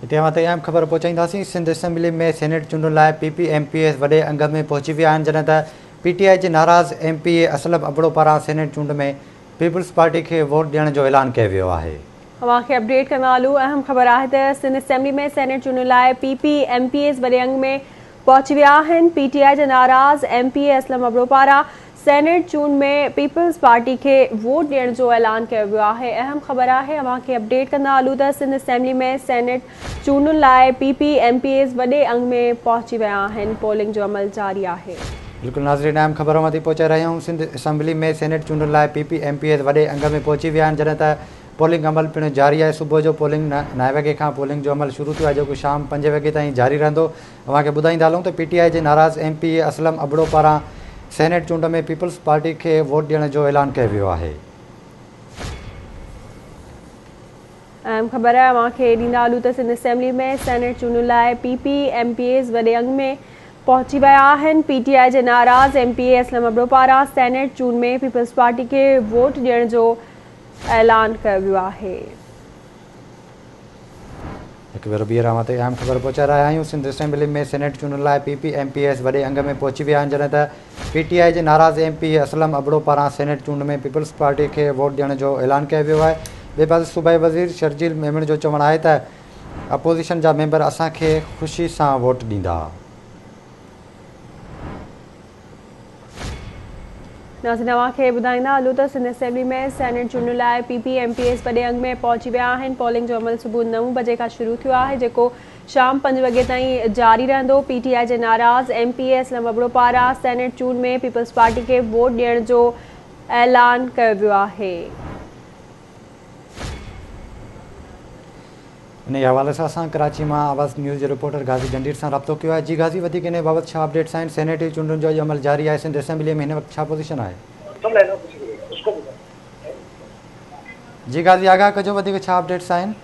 हिते अहम ख़बर पहुचाईंदासीं। सिंध असेंबली में सेनेट चूंडुनि लाइ PPMPS वॾे अंग में पहुची विया आहिनि, जॾहिं त PTI जे नाराज़ MPA असलम अबड़ो पारां सेनेट चूंड में पीपल्स पार्टी खे वोट ॾियण जो ऐलान कयो वियो आहे। अवांखे अपडेट कंदा हलूं। अहम ख़बर आहे त सिंध असेंबली में सेनेट चूंडुनि लाइ PPMPS वॾे अंग में पहुची विया आहिनि। PTI जे नाराज़ MPA असलम अबड़ो पारां सेनेट चूंड में पीपल्स पार्टी के वोट ॾियण जो ऐलान किया वियो आहे। अहम ख़बर आहे, अवांखे अपडेट कंदा हलूं त सिंध असेंबली में सेनेट चूंडुनि लाइ PPMPS वॾे अंग में पहुची विया आहिनि। पोलिंग जो अमल जारी आहे। बिल्कुलु नाज़रीन, अहम ख़बरों मथी पहुचाए रहिया आहियूं। सिंध असेंबली में सेनेट चूंडुनि लाइ PPMPS वॾे अंग में पहुची विया आहिनि, जॾहिं त पोलिंग अमल पिणु जारी आहे। सुबुह जो पोलिंग 9 वॻे खां पोलिंग जो अमल शुरू थियो आहे, जेको शाम 5 वॻे ताईं जारी रहंदो। अव्हांखे ॿुधाईंदा हलूं त PTI जे नाराज़ MPA असलम अबड़ो पारां सेनेट चूंड में पीपल्स पार्टी खे वोट ॾियण जो ऐलान कयो वियो आहे। अहम ख़बर आहे, अवांखे ॾींदा हलूं त सिंध असेंबली में सेनेट चूंडुनि लाइ PPMPS वॾे अंग में पहुची विया आहिनि। PTI जे नाराज़ MPA असलम अबड़ो पारां सेनेट चूंड में पीपल्स पार्टी खे वोट ॾियण जो ऐलान कयो वियो आहे। हिकु भेरो ॿीहर ते अहम ख़बर पहुचाए रहिया आहियूं। सिंध असेंबली में सेनेट चूंडुनि लाइ PPMPS वॾे अंग में पहुची विया आहिनि, जॾहिं त PTI जे नाराज़ MPA असलम अबड़ो पारां सेनेट चूंड में पीपल्स पार्टी खे वोट ॾियण जो ऐलान कयो वियो आहे। ॿिए पासे सूबाई वज़ीर शर्जील मेमण जो चवणु आहे त अपोज़िशन जा मेंबर असांखे ख़ुशी सां वोट ॾींदा। नाज़रीन, अवांखे ॿुधाईंदा हलूं त सिंध असेंबली में सेनेट चूंडुनि लाइ PPMPS वॾे अंग में पहुची विया आहिनि। पोलिंग जो अमल सुबुह 9 बजे खां शुरू थियो आहे, जेको शाम 5 वॻे ताईं जारी रहंदो। PTI जे नाराज़ MPA असलम अबड़ो पारां सेनेट चूंड में पीपल्स पार्टी खे वोट ॾियण जो ऐलान कयो वियो आहे। इन हवाले सां असां कराची मां आवाज़ न्यूज़ जे रिपोर्टर गाज़ी जंडीर सां राब्तो कयो आहे। जी गाज़ी, वधीक इन बाबति छा अपडेट्स आहिनि? सेनेटरी चूंडुनि जो अॼु अमल जारी आहे। सिंध असेंबलीअ में हिन वक़्तु छा पोज़ीशन आहे? जी गाज़ी, आगाह कजो, वधीक छा अपडेट्स आहिनि?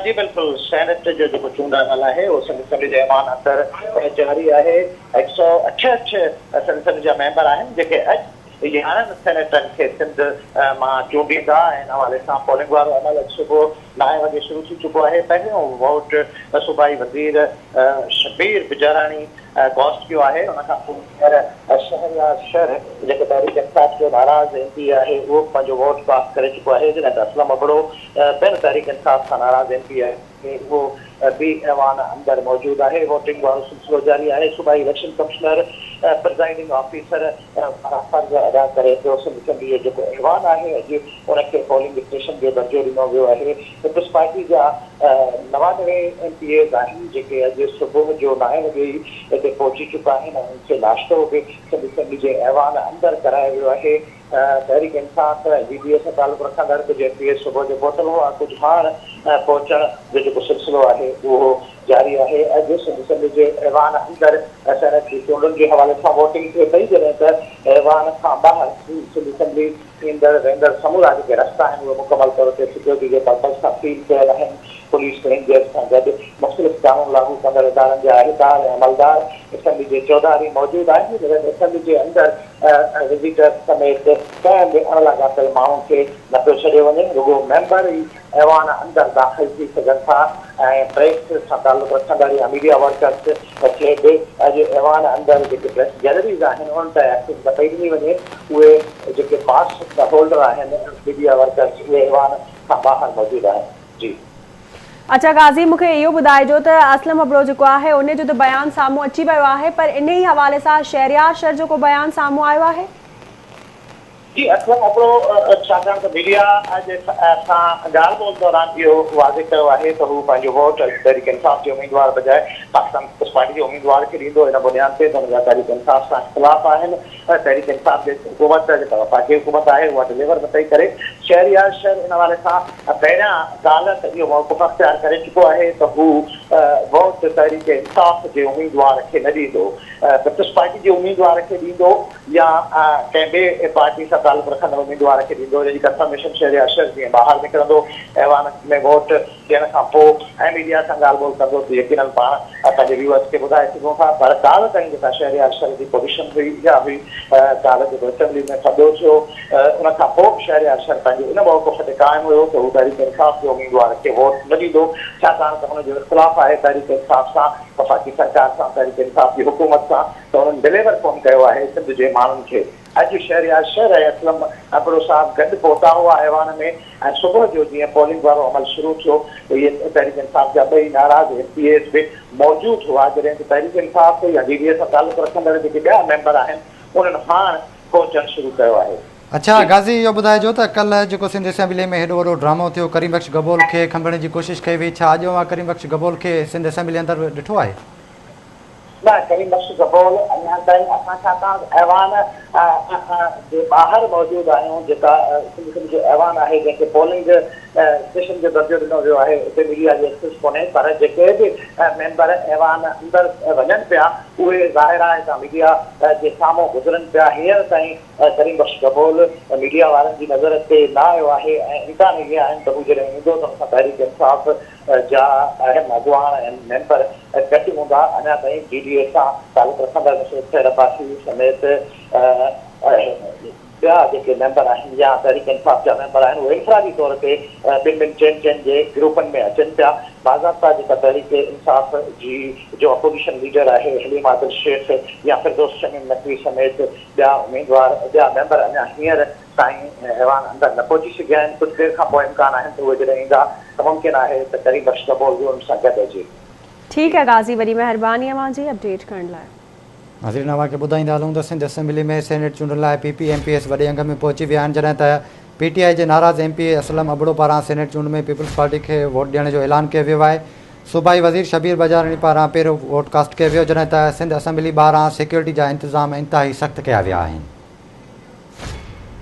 जी बिल्कुलु, सेनेट जो जेको चूंड अमल आहे उहो सिंध असेंबली जे ऐवान अंदरि जारी आहे। 168 सिंध असेंबली जा मेंबर आहिनि जेके अॼु 11 सेनेटरनि खे सिंध मां चूंडींदा। इन हवाले सां पोलिंग वारो अमल अॼु सुबुह 9 वॻे शुरू थी चुको आहे। पहिरियों वोट सूबाई वज़ीर शबीर बिजाराणी कॉस्ट कयो आहे। उनखां पोइ शहर जेको तहरीक इंसाफ़ जो नाराज़ MP आहे उहो पंहिंजो वोट कास्ट करे चुको आहे, जॾहिं त असलम अबड़ो ॿिनि तहरीक इंसाफ़ सां नाराज़ MP आहे उहो बि ऐवान अंदरि मौजूदु आहे। वोटिंग वारो सिलसिलो जारी आहे। सूबाई इलेक्शन कमिश्नर प्रिज़ाइडिंग ऑफिसर फर्ज़ अदा करे थो। सिंध असेंबली जो जेको ऐवान आहे अॼु उनखे पोलिंग स्टेशन जो दर्जो ॾिनो वियो आहे। पीपल्स पार्टी जा 99 MPAs आहिनि जेके अॼु सुबुह जो 9 वॻे ई हिते पहुची चुका आहिनि। उन्हनि खे नाश्तो बि सिंध असेंबली जे ऐवान अंदरि करायो वियो आहे। तहरीक इंसाफ़ GDA सां तालुक़ु रखंदड़ कुझु MPAs सुबुह जो पहुतल हुआ, कुझु हाणे पहुचण जो जेको सिलसिलो आहे उहो जारी आहे। अॼु सिंध असेंबली जे ऐवान अंदरि सेनेट जी चूंडुनि जे हवाले सां वोटिंग थिए पई, जॾहिं त ऐवान खां ॿाहिरि सिंध असेंबली ईंदड़ वेंदड़ समूरा जेके रस्ता आहिनि उहे मुकमल तौर ते सिक्योरिटी जे पर्पज़ सां सील कयल आहिनि। पुलिस रेंजर्स सां गॾु मुख़्तलिफ़ क़ानून लागू कंदड़ इदारनि जा अहलकार ऐं अमलदार असेंबली जे चौधारी मौजूदु आहिनि, जॾहिं त असेंबली जे अंदरि विज़िटर समेत कंहिं बि अणलाॻापियल माण्हू खे न पियो छॾियो वञे। रुॻो मेंबर ई ऐवान अंदरि दाख़िल थी सघनि था ऐं प्रेस सां तालुक़ु रखंदड़ या मीडिया वर्कर्स खे बि अॼु ऐवान अंदरि जेके प्रेस गैलरीज़ आहिनि उन्हनि ते एक्सेस न पई ॾिनी वञे। उहे जेके पास होल्डर आहिनि मीडिया वर्कर्स उहे ऐवान खां ॿाहिरि मौजूदु आहिनि। जी अच्छा गाज़ी, मूंखे इहो ॿुधाइजो त असलम अबड़ो जेको आहे उन जो त बयानु साम्हूं अची वियो आहे, पर इन ई हवाले सां शहरियार शर जो को बयानु साम्हूं आयो आहे? जी, असलम अबड़ो छाकाणि त मीडिया अॼु सां ॻाल्हि ॿोल दौरान इहो वाज़े कयो आहे त हू पंहिंजो वोट तहरीक इंसाफ़ जे उम्मीदवार बजाए पाकिस्तान पीपल्स पार्टी जे उम्मीदवार खे ॾींदो। इन बुनियाद ते त हुनजा तहरीक इंसाफ़ सां इख़्तिलाफ़ आहिनि। तहरीक इंसाफ़ जे हुकूमत जेका वफ़ाक़ी हुकूमत आहे उहा डिलीवर नथी करे। शहरियार शहर इन हवाले सां पहिरियां ॻाल्हि त इहो मौक़िफ़ अख़्तियार करे चुको आहे त हू वोट तहरीक इंसाफ़ जे उम्मीदवार खे न ॾींदो, पीपल्स पार्टी जे उम्मीदवार खे ॾींदो या कंहिं ॿिए पार्टी सां तालुक़ु रखंदड़ उम्मीदवार खे ॾींदो, जंहिंजी कंफर्मेशन शहरियार शहर जीअं ॿाहिरि निकिरंदो। ऐवान में वोट ॾियण खां पोइ ऐं मीडिया सां ॻाल्हि ॿोल कंदो त यकीनन पाण पंहिंजे व्यूअर्स खे ॿुधाए सघूं था। पर काल्ह ताईं जेका शहरयार शहर जी पोजीशन हुई इहा हुई, काल्ह जेको असेंबली में थधो थियो उन खां पोइ शहरयार शहर पंहिंजे इन मौक़फ़ ते क़ाइमु हुयो त हू तहरीक इंसाफ़ जे उम्मीदवार खे वोट न ॾींदो, छाकाणि त हुनजो इख़्तिलाफ़ आहे तहरीक इंसाफ़ सां, वफ़ाक़ी सरकार सां, तहरीक इंसाफ़ जी हुकूमत सां, त हुननि डिलीवर कोन कयो आहे सिंध जे माण्हुनि खे। अॼु शहरयार शहर ऐं असलम अबड़ो साहब गॾु पहुता हुआ ऐवान में ऐं सुबुह जो जीअं पोलिंग वारो अमल शुरू थियो त इहे तहरीक इंसाफ़ जा ॿई नाराज़ MPAs बि मौजूदु हुआ, जॾहिं त तहरीक इंसाफ़ या DDA सां तालुक़ु रखंदड़ जेके ॿिया मेंबर आहिनि उन्हनि हाणे पहुचणु शुरू कयो आहे। अच्छा गाज़ी, इहो ॿुधाइजो त कल्ह जेको सिंध असेंबली में हेॾो वॾो ड्रामो थियो, करीम बख़्श गबोल खे खंभण जी कोशिशि कई वई, छा अॼु मां करीम बख़्श गबोल खे सिंध असेंबली अंदरि ॾिठो आहे? न, करीम बख़्श गबोल अञा ताईं असां छाकाणि ऐवान जे ॿाहिरि मौजूदु आहियूं, जेका सिंध जो ऐवान आहे जंहिंखे पोलिंग स्टेशन जो दर्जो ॾिनो वियो आहे, उते मीडिया जी एक्सेस कोन्हे, पर जेके बि मेंबर ऐवान अंदरि वञनि पिया उहे ज़ाहिर आहे त मीडिया जे साम्हूं गुज़रनि पिया। हींअर ताईं करीम बख़्श गबोल मीडिया वारनि जी नज़र ते न आयो आहे ऐं इम्कान इहे आहिनि त हू जॾहिं ईंदो त हुन सां तहरीक इंसाफ़ जा अहम अॻुवान ऐं मेंबर गॾु हूंदा। अञा ताईं DDA सां तालुक़ु रखंदड़ मुशर्रफ खैर अब्बासी समेत ॿिया जेके मेंबर आहिनि या तहरीक इंसाफ़ जा मेंबर आहिनि उहे इनफ़रादी तौर ते ॿिनि चइनि जे ग्रुपनि में अचनि पिया। बाज़ाब्ता जेका तहरीक इंसाफ़ जी जो अपोजिशन लीडर आहे हलीम आदिल शेख या फिरदौस शमीम नक़वी समेत ॿिया उम्मीदवार ॿिया मेंबर अञा हींअर ताईं ऐवान अंदरि न पहुची सघिया आहिनि। कुझु देरि खां पोइ इम्कान आहिनि त उहे जॾहिं ईंदा त मुमकिन आहे त करीम बख़्श गबोल बि उन सां गॾु अचे। ठीकु आहे गाज़ी, वॾी महिरबानी अवां जी अपडेट करण लाइ। नाज़रीन, अव्हांखे ॿुधाईंदा हलूं त सिंध असेंबली में सेनेट चूंडनि लाइ PP MPS वॾे अंग में पहुची विया आहिनि, जॾहिं त PTI जे नाराज़ MPA असलम अबड़ो पारां सेनेट चूंड में पीपल्स पार्टी खे वोट ॾियण जो ऐलान कयो वियो आहे। सूबाई वज़ीर शबीर बजारणी पारां पहिरियों वोट कास्ट कयो वियो, जॾहिं त सिंध असेंबली ॿाहिरां सिक्योरिटी जा इंतिज़ाम इंतिहाई सख़्तु कया विया आहिनि।